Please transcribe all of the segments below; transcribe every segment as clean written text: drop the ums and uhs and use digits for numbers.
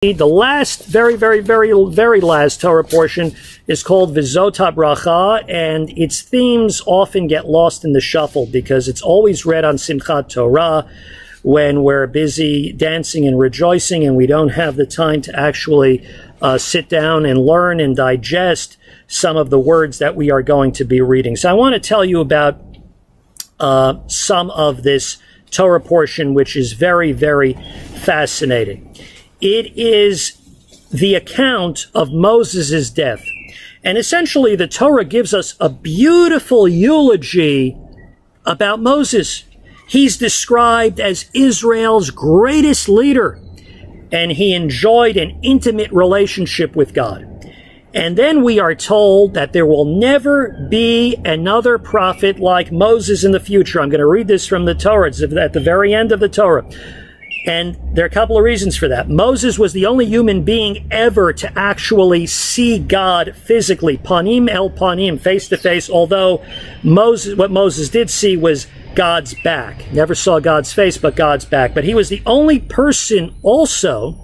The last, very last Torah portion is called V'zot HaBracha, and its themes often get lost in the shuffle because it's always read on Simchat Torah when we're busy dancing and rejoicing and we don't have the time to actually sit down and learn and digest some of the words that we are going to be reading. So I want to tell you about some of this Torah portion, which is very fascinating. It is the account of Moses' death. And essentially, the Torah gives us a beautiful eulogy about Moses. He's described as Israel's greatest leader, and he enjoyed an intimate relationship with God. And then we are told that there will never be another prophet like Moses in the future. I'm going to read this from the Torah. It's at the very end of the Torah. And there are a couple of reasons for that. Moses was the only human being ever to actually see God physically, panim el panim, face to face, although what Moses did see was God's back. Never saw God's face, but God's back. But he was the only person also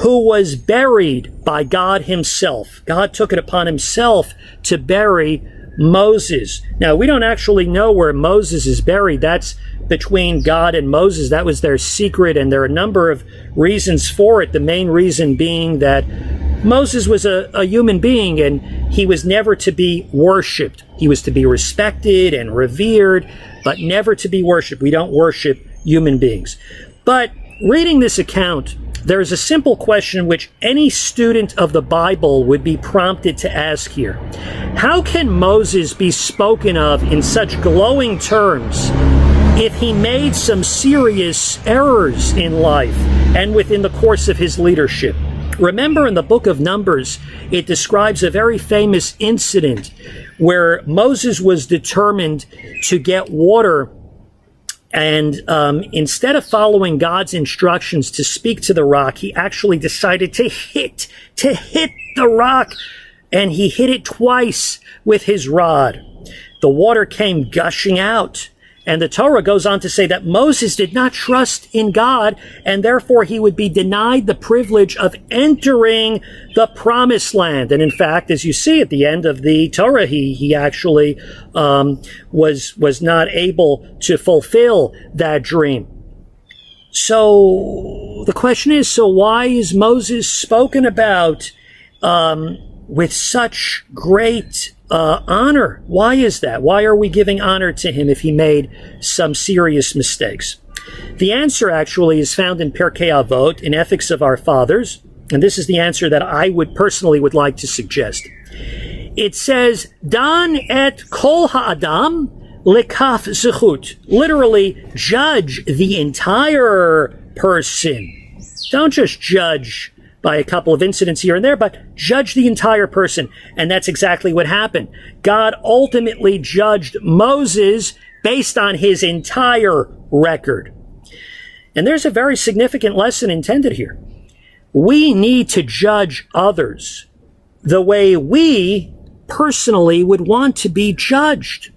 who was buried by God himself. God took it upon himself to bury Moses. Now, we don't actually know where Moses is buried. That's between God and Moses. That was their secret, and there are a number of reasons for it. The main reason being that Moses was a human being, and he was never to be worshipped. He was to be respected and revered, but never to be worshipped. We don't worship human beings. But reading this account, there is a simple question which any student of the Bible would be prompted to ask here. How can Moses be spoken of in such glowing terms if he made some serious errors in life and within the course of his leadership? Remember, in the book of Numbers, it describes a very famous incident where Moses was determined to get water, and instead of following God's instructions to speak to the rock, he actually decided to hit the rock, and he hit it twice with his rod. The water came gushing out. And the Torah goes on to say that Moses did not trust in God, and therefore he would be denied the privilege of entering the promised land. And in fact, as you see at the end of the Torah, he actually was not able to fulfill that dream. So the question is, so why is Moses spoken about with such great honor? Why is that? Why are we giving honor to him if he made some serious mistakes? The answer actually is found in Pirkei Avot, in Ethics of Our Fathers, and this is the answer that I would like to suggest. It says, Dan et kol ha'adam lekaf zechut. Literally, judge the entire person. Don't just judge by a couple of incidents here and there, but judge the entire person. And that's exactly what happened. God ultimately judged Moses based on his entire record. And there's a very significant lesson intended here. We need to judge others the way we personally would want to be judged.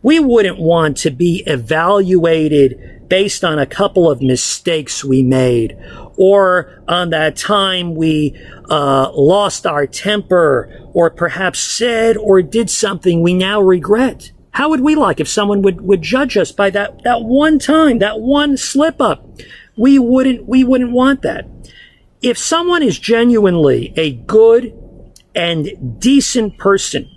We wouldn't want to be evaluated based on a couple of mistakes we made, or on that time we lost our temper, or perhaps said or did something we now regret. How would we like if someone would judge us by that one time, that one slip up? We wouldn't want that. If someone is genuinely a good and decent person,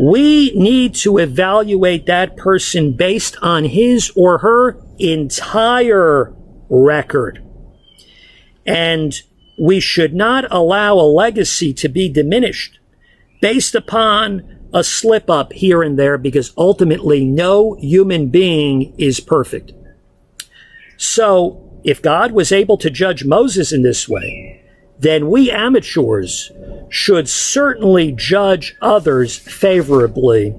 we need to evaluate that person based on his or her entire record. And we should not allow a legacy to be diminished based upon a slip up here and there, because ultimately no human being is perfect. So if God was able to judge Moses in this way, then we amateurs should certainly judge others favorably.